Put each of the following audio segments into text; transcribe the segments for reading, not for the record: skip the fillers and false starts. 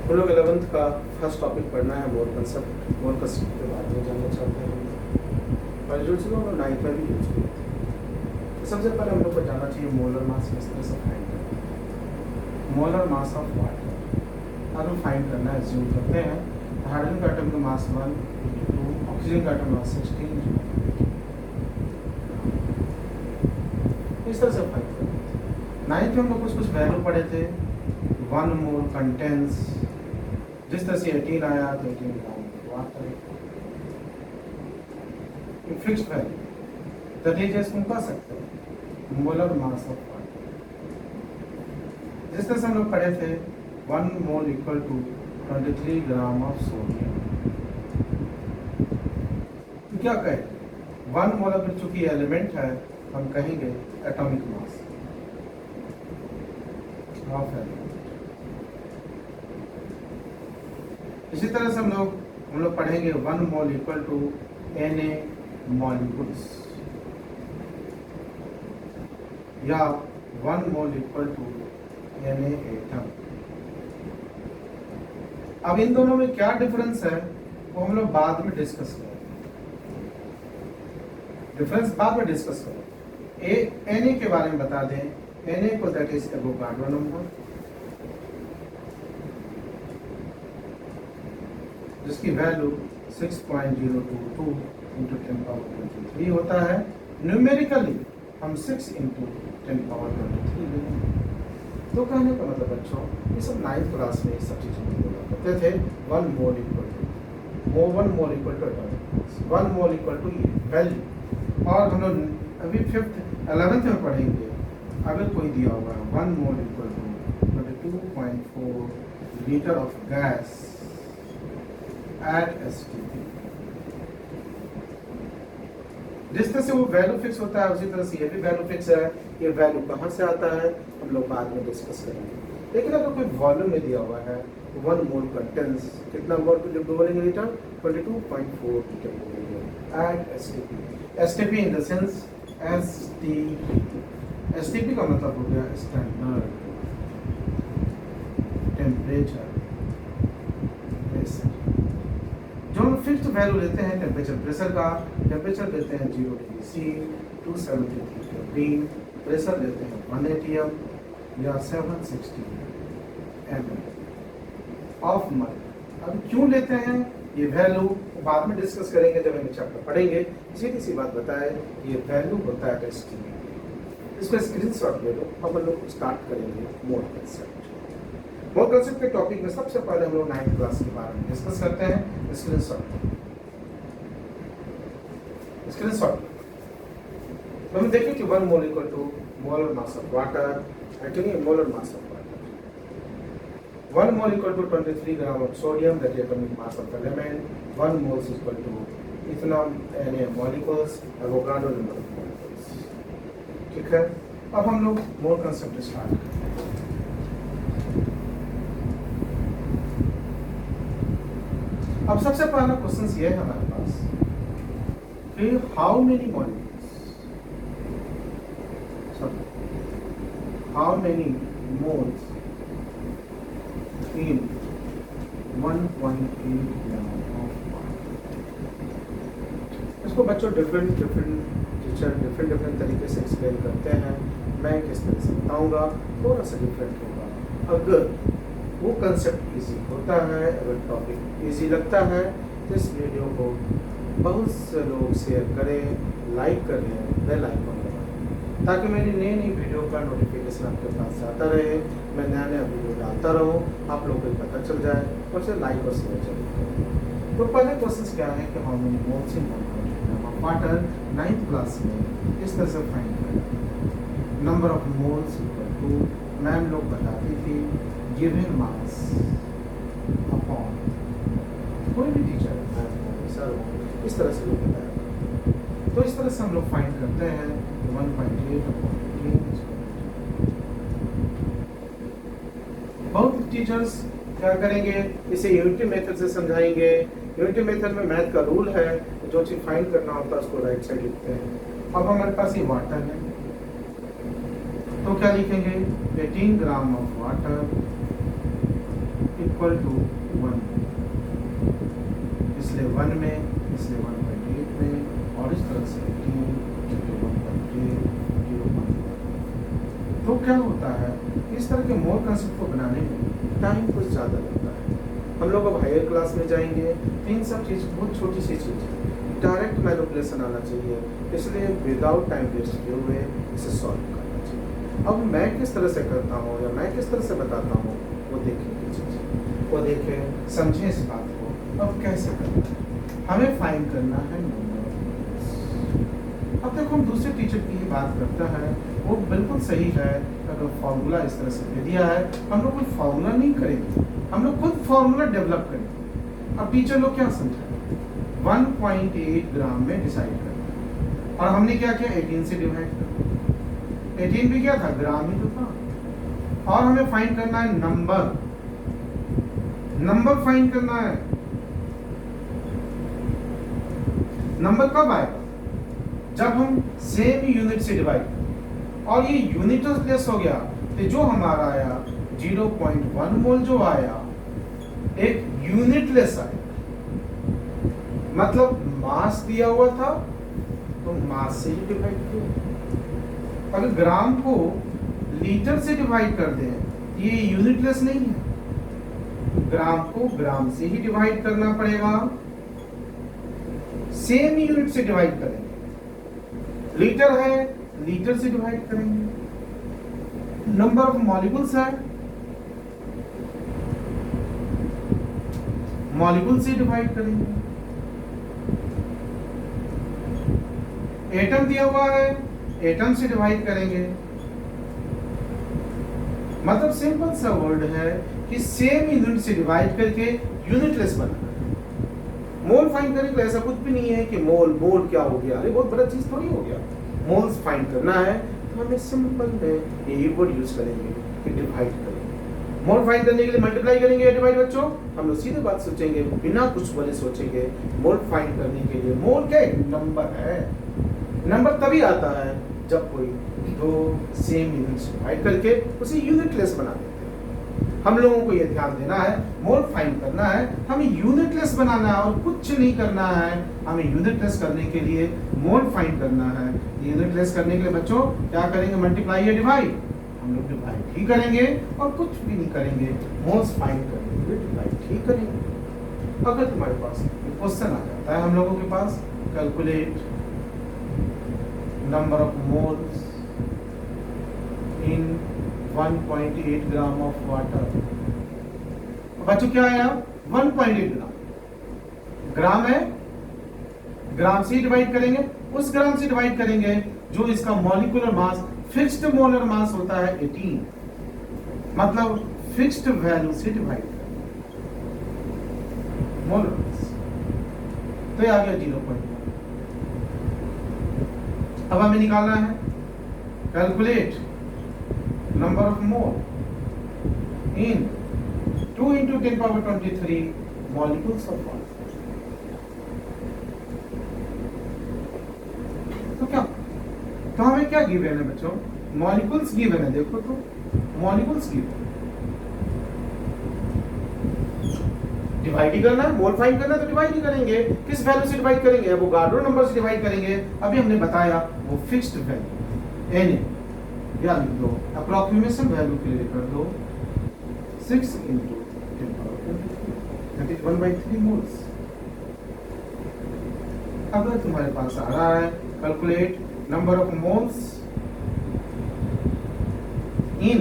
हम लोग 11th का फर्स्ट टॉपिक पढ़ना है मोल कंसेप्ट। मोल कंसेप्ट के बारे में जानना चाहते हैं और जो चीज़ हम लोग 9th में भी यूज किए थे। तो सबसे पहले हम लोग को जानना चाहिए मोलर मास किस तरह से फाइंड करना है। मोलर मास ऑफ वाटर अगर फाइंड करना है, एज्यूम करते हैं हाइड्रोजन का एटम का मास 1, 2, ऑक्सीजन का एटम मास 16, इस तरह से फाइंड करना है। 9th में हम लोग कुछ वैल्यू पढ़े थे। 1 मोल कंटेंस, जिस तरह से 18 आया तो 18 gram water, fixed value that is इसको कह सकते हैं मोलर मास ऑफ वाटर। जिस तरह से हम लोग पढ़े थे 1 mole equal to 23 gram of sodium. तो क्या कहें 1 मोल अगर चूंकि एलिमेंट है हम कहेंगे एटॉमिक मास ऑफ एलिमेंट। इसी तरह से हम लोग पढ़ेंगे 1 mole equal to Na molecules या 1 mole equal to Na atom. अब इन दोनों में क्या डिफरेंस है वो हम लोग बाद में डिस्कस करेंगे। डिफरेंस बाद में डिस्कस करेंगे। Na के बारे में बता दें, Na को दैट इज एवोगाड्रो नंबर, जिसकी वैल्यू 6.022 इंटू 10⁻23 होता है। न्यूमेरिकली हम 6 इंटू 10⁻23 लेंगे। तो कहने का मतलब बच्चों ये सब 9th क्लास में सब चीज़ें बोला करते थे। 1 mole equal to 1 mole equal to 1 mole equal to value. और हम लोग अभी 11th में पढ़ेंगे अगर कोई दिया होगा 1 mole equal to 22.4 litre of gas at STP। जिस तरह से वो वैल्यू फिक्स होता है उसी तरह से ये भी वैल्यू फिक्स है। ये वैल्यू कहाँ से आता है हम लोग बाद में डिस्कस करेंगे। लेकिन अगर कोई वॉल्यूम में दिया हुआ है 1 मोल कंटेंस कितना मोल जब बोलेंगे लीटर 22.4 लीटर बोलेंगे at STP। STP in the sense STP। STP का मतलब हो गया स्टैंडर्ड टेम्परेचर प्रेशर। जो हम फिक्स्ड वैल्यू लेते हैं टेम्परेचर प्रेशर का, टेम्परेचर लेते हैं 0 डिग्री C, 273 केल्विन, प्रेशर लेते हैं 1 atm या 760 ml ऑफ मर्क्यूरी। अब क्यों लेते हैं ये वैल्यू बाद में डिस्कस करेंगे जब हम चैप्टर पढ़ेंगे। सीधी सी बात बताए ये वैल्यू होता है STP। इसको स्क्रीनशॉट ले लो। अब हम लोग स्टार्ट करेंगे मोल कंसेप्ट। मोल कंसेप्ट के टॉपिक में सबसे पहले हम लोग 9th क्लास के बारे में डिस्कस करते हैं। स्क्रीनशॉट तो हम देखें कि 1 mole equal to molar mass of water. Actually molar mass of water 1 mole equal to 23 gram of sodium that is atomic mass of element. 1 mole equal to ethanol Na molecules, Avogadro number of molecules. ठीक है, अब हम लोग मोल concept start करते हैं। अब सबसे पहला क्वेश्चन ये है हमारे पास कि how many molecules, how many moles in 1.8 gram of water. इसको बच्चों डिफरेंट टीचर डिफरेंट तरीके से एक्सप्लेन करते हैं। मैं किस तरह से बताऊंगा थोड़ा सा डिफरेंट होगा। अगर वो कंसेप्ट इजी होता है, अगर टॉपिक इजी लगता है तो इस वीडियो को बहुत से लोग शेयर करें, लाइक करें, बेल आइकन दबाएं ताकि मेरी नई वीडियो का नोटिफिकेशन आपके पास आता रहे। मैं नया वीडियो डालता रहूँ, आप लोगों को पता चल जाए और उसे लाइक और शेयर जरूर करें। तो पहले क्वेश्चन क्या है कि how many moles in water 9th class में इस तरह से फाइंड करें। Number of moles equal to ma'am लोग बताती थी गिवन मास अपॉन कोई भी टीचर सर इस तरह से लोग बताया। तो इस तरह से हम लोग फाइंड करते हैं 1.8 अपॉन 18। बहुत टीचर्स क्या करेंगे इसे यूनिटी मेथड से समझाएंगे। यूनिटी मेथड में मैथ का रूल है, जो चीज फाइंड करना होता है उसको राइट साइड लिखते हैं। अब हमारे पास ये वाटर है तो क्या लिखेंगे 18 gram of water equal to 1, इसलिए 1 में, इसलिए 1.8 में, और इस तरह से 18 into 1.8 0.1। तो क्या होता है, इस तरह के मोल कंसेप्ट को बनाने में टाइम कुछ ज़्यादा लगता है। हम लोग अब हायर क्लास में जाएंगे तो इन सब चीज़ बहुत छोटी सी चीज़ है, डायरेक्ट मैनिपुलेशन आना चाहिए, इसलिए विदाउट टाइम वेस्ट किए हुए इसे सॉल्व करना चाहिए। अब मैं किस तरह से करता हूँ या मैं किस तरह से बताता हूँ वो देखें की चीज़, वो देखें, समझें इस बात को। अब कैसे करना है, हमें फाइंड करना है नंबर ऑफ मोल्स। अब देखो हम दूसरे टीचर की ही बात करते हैं, वो बिल्कुल सही है। अगर फॉर्मूला इस तरह से दे दिया है, हम लोग कोई फॉर्मूला नहीं करेंगे, हम लोग खुद फॉर्मूला डेवलप करेंगे। अब टीचर लोग क्या समझाए, 1.8 ग्राम में डिसाइड करना है, और हमने क्या किया, 18 से डिवाइड कर, 18 भी क्या था, ग्राम ही तो था। और हमें फाइंड करना है नंबर, नंबर फाइंड करना है। नंबर कब आएगा, जब हम सेम यूनिट से डिवाइड करें, और ये यूनिट लेस हो गया, तो जो हमारा आया 0.1 मोल जो आया, एक यूनिट लेस आया, मतलब मास दिया हुआ था तो मास से ही डिवाइड किया। अगर ग्राम को लीटर से डिवाइड कर दें, ये यूनिटलेस नहीं है, ग्राम को ग्राम से ही डिवाइड करना पड़ेगा, सेम यूनिट से डिवाइड करेंगे। लीटर है, लीटर से डिवाइड करेंगे। नंबर ऑफ मॉलिक्यूल्स है, मॉलिक्यूल से डिवाइड करेंगे। एटम दिया हुआ है, एटम से डिवाइड करेंगे। मतलब सिंपल सा वर्ड है कि सेम यूनिट से डिवाइड करके यूनिटलेस बनाना। मोल फाइंड करने के लिए ऐसा कुछ भी नहीं है कि मोल मोल क्या हो गया, अरे बहुत बड़ा चीज थोड़ी हो गया। मोल्स फाइंड करना है तो हमें सिंपल में यही वर्ड यूज करेंगे कि डिवाइड करेंगे। मोल फाइंड करने के लिए मल्टीप्लाई करेंगे या डिवाइड। बच्चों हम लोग सीधे बात सोचेंगे, बिना कुछ बोले सोचेंगे। मोल फाइंड करने के लिए, मोल क्या है, नंबर है। नंबर तभी आता है जब कोई दो सेम यूनिट्स डिवाइड करके उसे यूनिटलेस बना देते हैं। हम लोगों को यह ध्यान देना है, मोल फाइंड करना है, हमें यूनिटलेस बनाना है और कुछ नहीं करना है। हमें यूनिटलेस करने के लिए मोल फाइंड करना है। यूनिटलेस करने के लिए बच्चों क्या करेंगे, मल्टीप्लाई या डिवाइड। हम लोग डिवाइड ही करेंगे और कुछ भी नहीं करेंगे। मोल्स फाइंड करने के लिए डिवाइड ही करेंगे। अगर तुम्हारे पास क्वेश्चन आ जाता है हम लोगों के पास, calculate number of moles in 1.8 gram of water। बच्चों क्या आया, 1.8 ग्राम। ग्राम है, ग्राम से डिवाइड करेंगे, उस ग्राम से डिवाइड करेंगे जो इसका molecular mass, fixed molar mass होता है 18, मतलब फिक्स्ड वैल्यू से डिवाइड करेंगे मोलर मास, तो ये आ गया 0.1। अब हमें निकालना है, calculate number of mole in 2 into 10 power 23 molecules of water. तो क्या, तो हमें क्या गिवन है बच्चों, मॉलिक्यूल्स गिवन है। देखो तो मॉलिक्यूल्स गिवन, डिवाइड ही करना है। मोल फाइंड करना है तो डिवाइड ही करेंगे। किस वैल्यू से डिवाइड करेंगे, एवोगाड्रो नंबर से डिवाइड करेंगे। अभी हमने बताया वो फिक्स्ड वैल्यू एन, या लिख दो अप्रोक्सीमेशन वैल्यू के लिए कर दो 6 into 10 power 23, that is 1/3 moles. अगर तुम्हारे पास आ रहा है, calculate number of moles in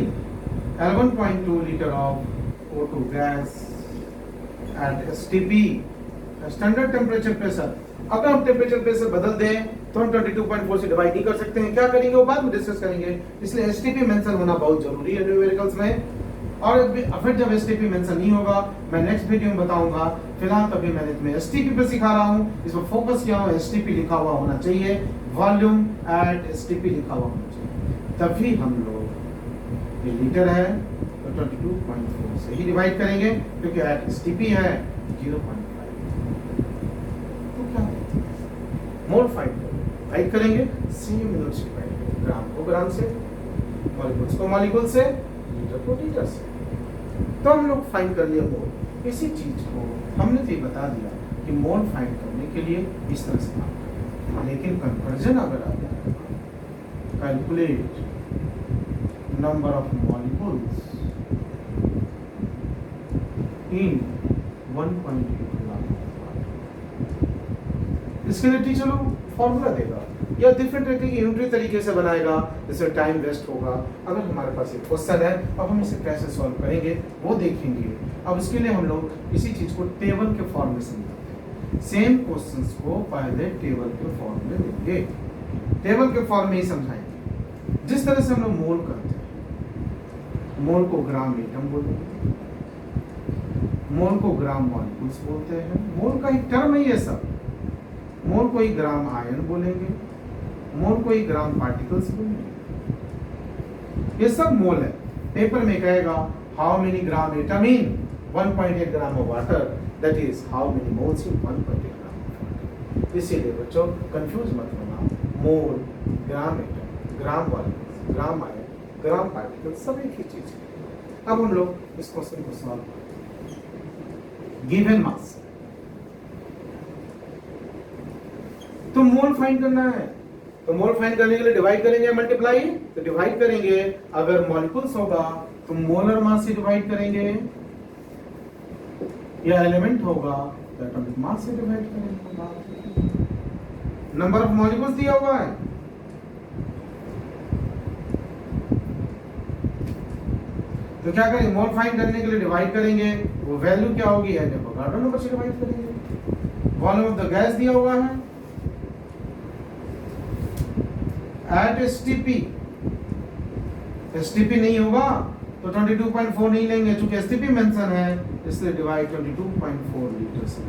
11.2 litre of O2 gas at STP, standard temperature pressure. अगर हम टेम्परेचर प्रेशर बदल दें तो हम 22.4 से डिवाइड नहीं कर सकते हैं। क्या करेंगे वो बाद में डिस्कस करेंगे, इसलिए STP मेंशन होना बहुत जरूरी है न्यूमेरिकल्स में। और फिर जब STP मेंशन नहीं होगा मैं नेक्स्ट वीडियो में बताऊंगा। फिलहाल तभी मैंने तुम्हें STP पे सिखा रहा हूँ, इस पर फोकस किया हूँ। STP लिखा हुआ होना चाहिए, वॉल्यूम एट STP लिखा हुआ होना चाहिए, तभी हम लोग, ये लीटर है तो 22.4 से ही डिवाइड करेंगे क्योंकि एट STP है 0.5। तो क्या मोल फाइंड डिवाइड करेंगे, सेम यूनिट से डिवाइड करेंगे, ग्राम को ग्राम से, मॉलिक्यूल्स को मॉलिक्यूल से, लीटर को लीटर से। तो हम लोग फाइंड कर लिए मोल। इसी चीज को हमने तो ये बता दिया कि मोल फाइंड करने के लिए इस तरह से काम करें, लेकिन कंवर्जन अगर आ जाएगा, calculate number of molecules in 1.8 ग्राम। इसके लिए टीचर लोग फॉर्मूला देगा या डिफरेंट तरीके की यूनिटरी तरीके से बनाएगा, जिससे टाइम वेस्ट होगा। अगर हमारे पास एक क्वेश्चन है, अब हम इसे कैसे सॉल्व करेंगे वो देखेंगे। अब इसके लिए हम लोग इसी चीज को टेबल के फॉर्म में समझाते हैं। सेम क्वेश्चंस को पहले टेबल के फॉर्म में देंगे, टेबल के फॉर्म में ही समझाएंगे। जिस तरह से हम लोग मोल करते हैं, मोल को ग्राम एटम बोलेंगे, मोल को ग्राम मॉलिक्यूल्स बोलते हैं, मोल का एक टर्म है ये सब। मोल को ही ग्राम आयन बोलेंगे, मोल को ही ग्राम पार्टिकल्स बोलेंगे, ये सब मोल है। पेपर में कहेगा how many gram atom in 1.8 gram of water, that is how many moles in 1.8 gram of water. इसीलिए बच्चों कंफ्यूज मत होना, मोल, ग्राम एटम, ग्राम मॉलिक्यूल्स, ग्राम आयन, ग्राम पार्टिकल्स सब एक ही चीज है। अब हम लोग इस क्वेश्चन को सॉल्व करें। गिवन मास, तो मोल फाइंड करना है, तो मोल फाइंड करने के लिए डिवाइड करेंगे, मल्टीप्लाई, तो डिवाइड करेंगे। अगर मॉलिक्यूल्स होगा तो मोलर मास से डिवाइड करेंगे, या एलिमेंट होगा तो एटॉमिक मास से डिवाइड करेंगे। नंबर ऑफ मॉलिक्यूल्स दिया हुआ है, तो क्या करेंगे, मोल फाइंड करने के लिए डिवाइड करेंगे, वो वैल्यू क्या होगी, एवोगाड्रो नंबर से डिवाइड करेंगे। वॉल्यूम ऑफ द गैस दिया हुआ है, एट एसटीपी नहीं होगा तो 22.4 नहीं लेंगे, चूंकि एसटीपी मेंशन है इसलिए डिवाइड 22.4 लीटर से।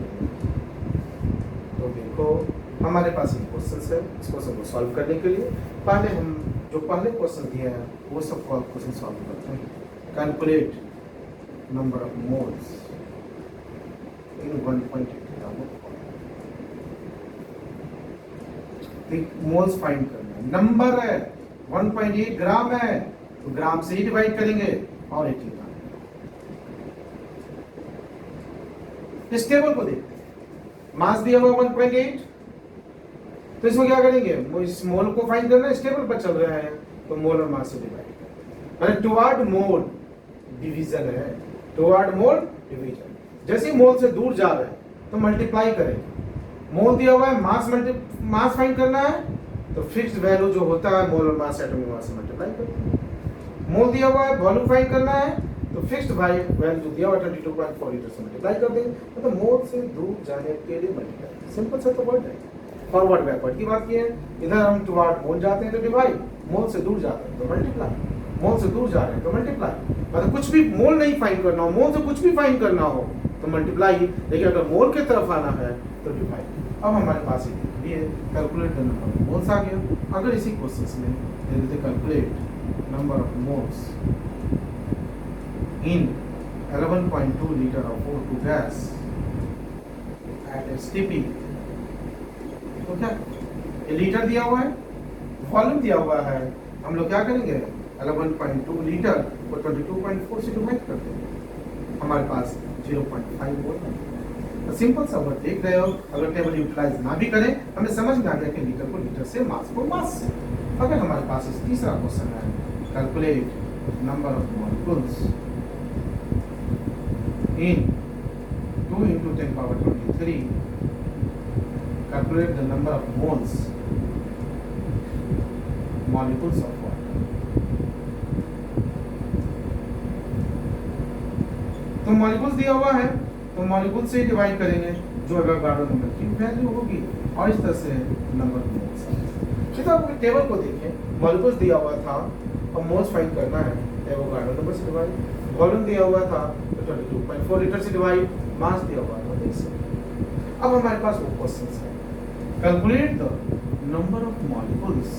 तो देखो हमारे पास एक क्वेश्चन है, इस क्वेश्चन को सॉल्व करने के लिए पहले हम जो पहले क्वेश्चन दिए हैं वो सब क्वेश्चन सॉल्व करते हैं। Calculate number of moles in 1.8 gram of water. Moles find करना है, नंबर है 1.8 ग्राम है तो ग्राम से ही डिवाइड करेंगे और 80 ग्राम। इस टेबल को देखते हैं, मास दिया हुआ 1.8, तो इसमें क्या करेंगे, इस मोल को फाइंड करना है, इस टेबल पर चल रहा है तो मोल और मास से डिवाइड करेंगे। टुवर्ड मोल डिवीजन है, टुवर्ड मोल डिवीजन, जैसे मोल से दूर जा रहे हैं तो मल्टीप्लाई करेंगे। मोल दिया हुआ है, मास फाइंड करना है तो फिक्स्ड वैल्यू जो होता है मोल और मास एटॉमिक मास से मल्टीप्लाई करते हैं। मोल दिया हुआ है, वॉल्यूम फाइंड करना है तो फिक्स्ड वैल्यू जो दिया हुआ 22.4 लीटर से मल्टीप्लाई कर देंगे, मतलब मोल से दूर जाने के लिए मल्टीप्लाई। सिंपल सा तो वर्ड है। फॉरवर्ड बैकवर्ड की बात की है, इधर हम टुवर्ड मोल जाते हैं तो डिवाइड, मोल से दूर जाते हैं तो मल्टीप्लाई, मोल से दूर जा रहे हैं तो मल्टीप्लाई। मतलब कुछ भी मोल नहीं फाइंड करना हो, मोल से कुछ भी फाइंड करना हो तो मल्टीप्लाई, लेकिन अगर मोल की तरफ आना है तो डिवाइड। अब हमारे पास ये calculate the number of moles आ गया। अगर इसी क्वेश्चन में दे देते calculate number of moles in 11.2 litre of O2 gas at STP, तो क्या ये लीटर दिया हुआ है, वॉल्यूम दिया हुआ है, हम लोग क्या करेंगे 11.2 लीटर को 22.4 से डिवाइड कर देंगे, हमारे पास 0.5 वोल्ट है। सिंपल सा वर्ड देख रहे हो, अगर टेबल यूटिलाइज ना भी करें हमें समझ में आ गया कि लीटर को लीटर से, मास को मास से। अगर हमारे पास इस तीसरा क्वेश्चन है, calculate number of molecules in 2 × 10⁻23, calculate the number of moles molecules of water. तो मॉलिक्यूल्स दिया हुआ है तो मॉलिक्यूल से डिवाइड करेंगे जो एवोगाड्रो नंबर की वैल्यू होगी, और इस तरह से नंबर ऑफ मोल्स। तो आप टेबल को देखें, मॉलिक्यूल्स दिया हुआ था और मोल्स फाइंड करना है, एवोगाड्रो नंबर से डिवाइड, वॉल्यूम दिया हुआ था तो 22.4 लीटर से डिवाइड, मास दिया हुआ था 100। अब हमारे पास वो क्वेश्चन है, calculate the number of molecules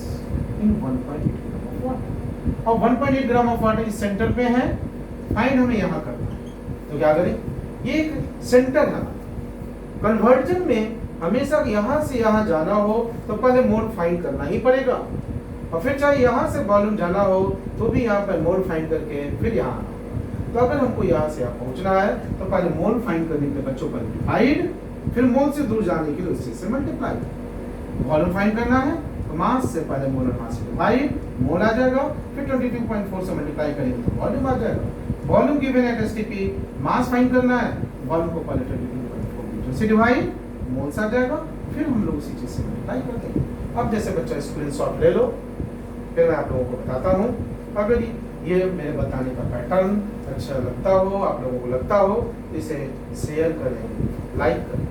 in 1.8 gram of water. और 1.8 ग्राम ऑफ वाटर इस सेंटर पे है, फाइंड हमें यहाँ करना है, तो क्या करें, ये एक सेंटर है। कन्वर्जन में हमेशा यहाँ से यहाँ जाना हो तो पहले मोल फाइंड करना ही पड़ेगा, और फिर चाहे यहाँ से वॉल्यूम जाना हो तो भी यहाँ पर मोल फाइंड करके फिर यहाँ आना होगा। तो अगर हमको यहाँ से यहाँ पहुँचना है तो पहले मोल फाइंड करने के लिए बच्चों पर डिवाइड, फिर मोल से दूर जाने के लिए उससे से मल्टीप्लाई। वॉल्यूम फाइंड करना है तो मास से पहले मोलर मास से डिवाइड, मोल आ जाएगा, फिर 22.4 से मल्टीप्लाई करेंगे तो वॉल्यूम आ जाएगा। Volume given at STP, mass find करना है, वॉल्यूम को पहले 22.4 मीटर से डिवाइड, मोल्स आ जाएगा, फिर हम लोग उसी चीज से मल्टीप्लाई कर देंगे। अब जैसे बच्चा स्क्रीनशॉट ले लो, फिर मैं आप लोगों को बताता हूँ। अगर ये मेरे बताने का पैटर्न अच्छा लगता हो, आप लोगों को लगता हो, इसे शेयर करें, लाइक करें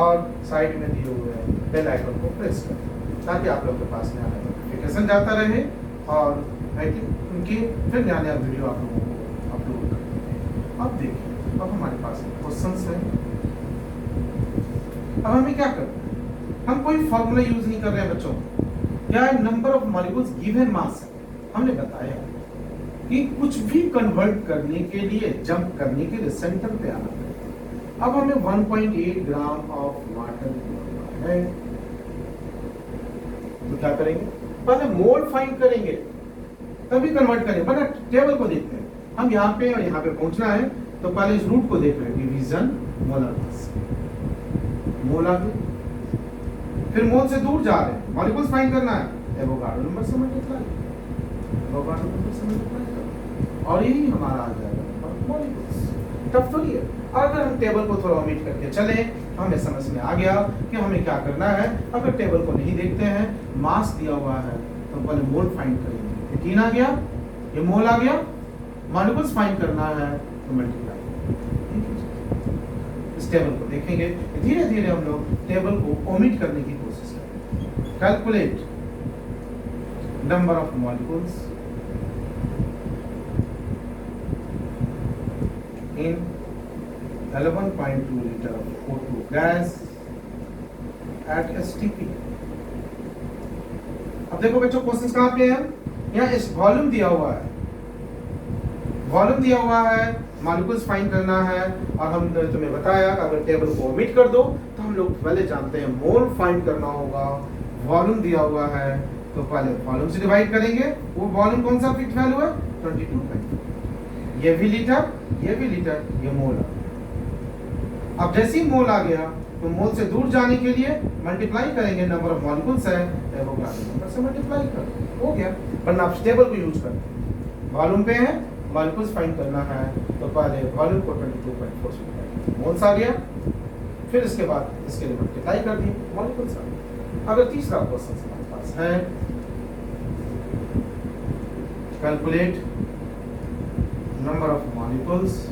और साइड में दिए हुए बेल आइकन को प्रेस करें ताकि आप लोग के पास नया नोटिफिकेशन जाता रहे और उनकी फिर नया नया वीडियो आप लोगों को अपलोड करें। अब देखिए, अब हमारे पास क्वेश्चंस हैं। अब हमें क्या करना है? हम कोई फॉर्मूला यूज नहीं कर रहे हैं बच्चों। क्या number of molecules given mass है। हमने बताया कि कुछ भी कन्वर्ट करने के लिए, जंप करने के लिए सेंटर पे आना पड़ेगा। अब हमें 1.8 ग्राम ऑफ वाटर है, तो क्या करेंगे? पहले मोल फाइंड करेंगे, तभी कन्वर्ट करेंगे। पहले टेबल को देखते हैं। हम यहाँ पे और यहाँ पे पहुंचना है तो पहले इस रूट को देख रहे हैं, डिवीजन मोलर मास, मोल आ गए, फिर मोल से दूर जा रहे हैं, मॉलिक्यूल्स फाइंड करना है, एवोगाड्रो नंबर से मल्टीप्लाई, एवोगाड्रो नंबर से मल्टीप्लाई करो और यही हमारा आ जाएगा मॉलिक्यूल्स। टफ तो नहीं है। अगर हम टेबल को थोड़ा ओमिट करके चले, हमें समझ में आ गया कि हमें क्या करना है। अगर टेबल को नहीं देखते हैं, मास दिया हुआ है तो पहले मोल फाइंड करेंगे। 18 आ गया, ये मोल आ गया, मॉलिक्यूल्स फाइंड करना है तो मल्टीप्लाई। इस टेबल को देखेंगे, धीरे धीरे हम लोग टेबल को ओमिट करने की कोशिश करेंगे। Calculate number of molecules in 11.2 liter of O2 gas at STP। अब देखो बच्चों, क्वेश्चन कहाँ पे है? यहाँ इस वॉल्यूम दिया हुआ है, वॉल्यूम दिया हुआ है, मॉलिक्यूल्स फाइंड करना है। और हम तुम्हें बताया कि अगर टेबल को ओमिट कर दो तो हम लोग पहले जानते हैं मोल फाइंड करना होगा। वॉल्यूम दिया हुआ है तो पहले वॉल्यूम से डिवाइड करेंगे। वो वॉल्यूम कौन सा फिक्स वैल्यू है? 22.4। ये भी लीटर, ये भी लीटर, ये मोल आ गया। अब जैसे ही मोल आ गया तो मोल से दूर जाने के लिए मल्टीप्लाई करेंगे, नंबर ऑफ मॉलिक्यूल्स है, एवोगाड्रो नंबर से मल्टीप्लाई कर हो गया। वरना आप टेबल को यूज करते हैं, वॉल्यूम पे है, मॉलिक्यूल्स फाइंड करना है तो पहले वॉल्यूम को 22.4 से मोल्स आ गया, फिर इसके बाद इसके लिए मल्टीप्लाई कर दिए, मॉलिक्यूल्स आ गया। अगर तीसरा क्वेश्चन हमारे पास है, calculate number of molecules,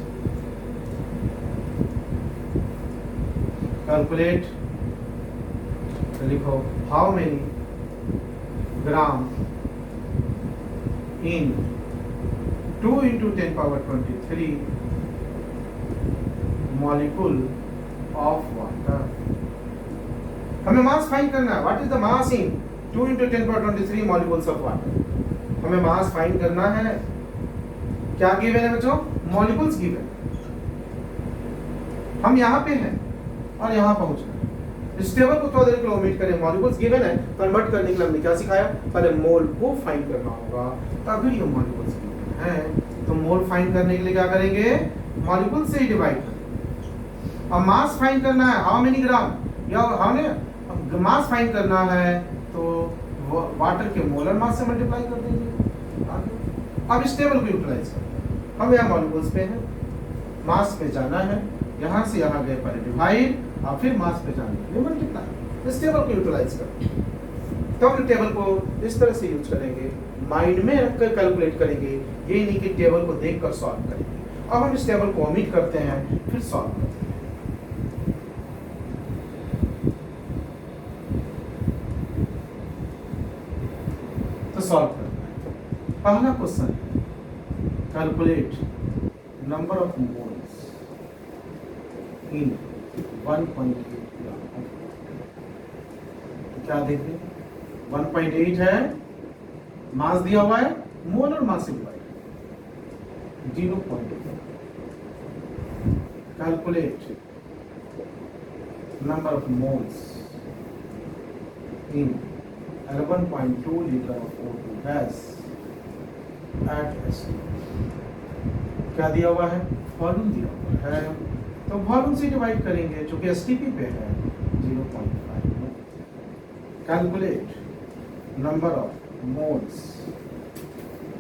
calculate, लिखो how many gram in 2 into 10 power 23 molecule of water। हमें मास फाइंड करना है। What is the mass in 2 into 10 power 23 molecules of water। हमें मास फाइंड करना है। क्या गिवन है बच्चों? Molecules given. हम यहाँ पे हैं और यहाँ पहुंचना है। इस टेबल को थोड़ा देर के लिए ओमिट करें। मॉलिक्यूल्स गिवन है, कन्वर्ट करने के लिए हमने क्या सिखाया? पहले मोल को फाइंड करना होगा, तभी ये मॉलिक्यूल्स है। तो मोल फाइंड करने के लिए क्या करेंगे? मॉलिक्यूल से ही डिवाइड करेंगे। अब मास फाइंड करना है, हाउ मेनी ग्राम, या हमने मास फाइंड करना है तो वाटर के मोलर मास से मल्टीप्लाई कर देंगे। अब इस टेबल को यूटिलाइज करते हैं। हम यहाँ मॉलिक्यूल्स पे हैं, मास पे जाना है, यहाँ से यहाँ गए पहले डिवाइड और फिर मास पे जाने के लिए मल्टीप्लाई। इस टेबल को यूटिलाइज करते हैं। तो हम टेबल को इस तरह से यूज करेंगे, माइंड में रखकर कैलकुलेट करेंगे, ये नहीं कि टेबल को देखकर सॉल्व करेंगे। अब हम इस टेबल को ओमिट करते हैं, फिर सॉल्व करते हैं। तो सॉल्व करना है। पहला question, calculate number of moles इन 1.8 ग्राम। क्या देखें? 1.8 है, मास दिया हुआ है, मोल और मास से divide 0.8। Calculate number of moles in 11.2 liter of O2 gas at STP। क्या दिया हुआ है, वॉल्यूम दिया हुआ है, तो वॉल्यूम से डिवाइड करेंगे चूंकि एसटीपी पे है 0.5। Calculate number of moles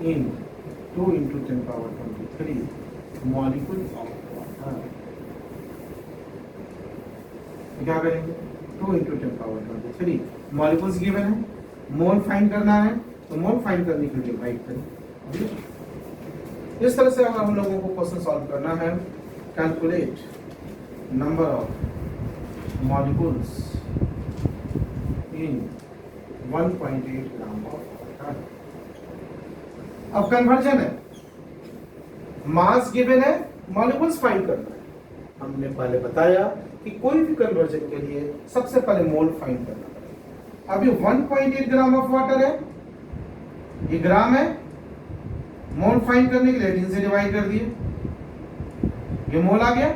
in 2 × 10⁻23 molecule of water. क्या करेंगे, 2 × 10⁻23 मॉलिक्यूल्स गिवन है, मोल फाइंड करना है, तो मोल फाइंड करने के लिए डिवाइड करें। इस तरह से अगर हम लोगों को क्वेश्चन सॉल्व करना है, calculate number of molecules in 1.8 gram of water. अब कन्वर्जन है, मास गिवन है, मॉलिक्यूल्स फाइंड करना है। हमने पहले बताया कि कोई भी कन्वर्जन के लिए सबसे पहले मोल फाइंड करना पड़ेगा। अभी 1.8 ग्राम ऑफ वाटर है, ये ग्राम है, मोल फाइंड करने के लिए 3 से डिवाइड कर दिए, ये मोल आ गया।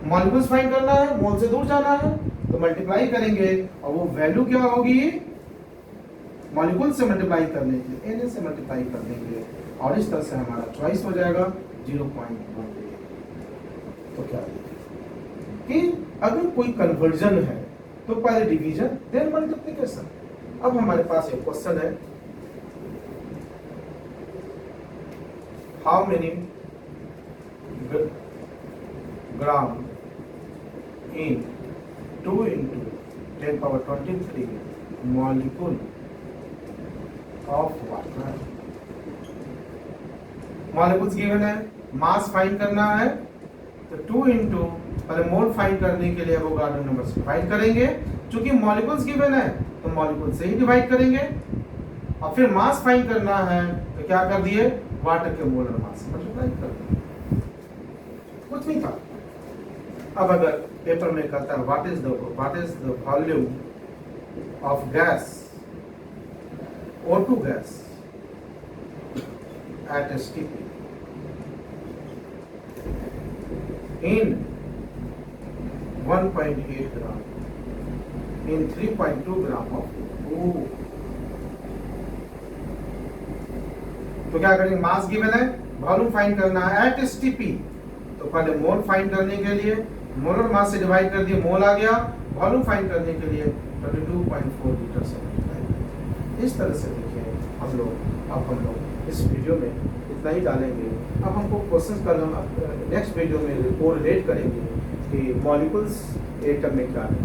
मॉलिक्यूल्स फाइंड करना है, मोल से दूर जाना है, तो मल्टीप्लाई करेंगे और वो वैल्यू क्या होगी, मॉलिक्यूल से मल्टीप्लाई करने के लिए Na से मल्टीप्लाई करने के लिए, और इस तरह से हमारा चॉइस हो जाएगा 0.1। तो क्या कि अगर कोई कन्वर्जन है तो पहले डिवीजन देन मल्टीप्लिकेशन। अब हमारे पास एक क्वेश्चन है, how many gram in 2 × 10⁻23 molecule of water. Molecules given है, मास फाइंड करना है, तो 2 × पहले मोल फाइंड करने के लिए एवोगाड्रो नंबर से डिवाइड करेंगे, चूंकि मॉलिक्यूल्स गिवन है तो मॉलिक्यूल से ही डिवाइड करेंगे, और फिर मास फाइंड करना है तो क्या कर दिए, वाटर के मोलर मास से मल्टीप्लाई कर दिए, कुछ नहीं था। अब अगर पेपर में कहता है what is the volume of gas O2 gas at STP in 1.8 gram in 3.2 gram of O2। तो क्या करेंगे, मास गिवन है, वॉल्यूम फाइंड करना है एट STP, तो पहले मोल फाइंड करने के लिए मोलर मास से डिवाइड कर दिए, मोल आ गया, वॉल्यूम फाइंड करने के लिए 22.4 लीटर से मल्टीप्लाई। इस तरह से देखिए हम लोग इस वीडियो में इतना ही डालेंगे। अब हमको क्वेश्चन कल हम नेक्स्ट वीडियो में कोरिलेट करेंगे कि मॉलिक्यूल्स एटम में क्या है।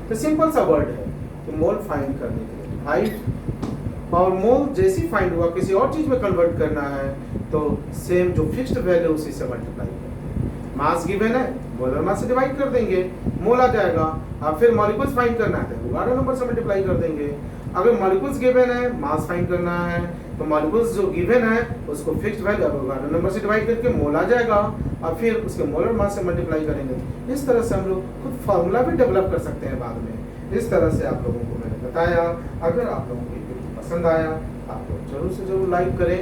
तो सिंपल सा वर्ड है कि मोल फाइंड करने के लिए हाइट और मोल जैसी फाइंड हुआ किसी और चीज में कन्वर्ट करना है तो सेम जो फिक्स्ड वैल्यू उसी से मल्टीप्लाई करेंगे। मास गिवन है, मोलर मास से डिवाइड कर देंगे, मोल आ जाएगा। अब फिर मॉलिक्यूल्स फाइंड करना है तो एवोगाड्रो नंबर से मल्टीप्लाई कर देंगे। अगर मॉलिक्यूल्स गिवन है, मास फाइंड करना है, तो मॉलिक्यूल्स जो गिवन है उसको फिक्स्ड वैल्यू एवोगाड्रो नंबर से डिवाइड करके मोल आ जाएगा, और फिर उसके मोलर मास से मल्टीप्लाई करेंगे। इस तरह से हम लोग खुद फार्मूला भी डेवलप कर सकते हैं बाद में। इस तरह से आप लोगों को मैंने बताया। अगर आप लोगों को वीडियो पसंद आया आप लोग जरूर से जरूर लाइक करें,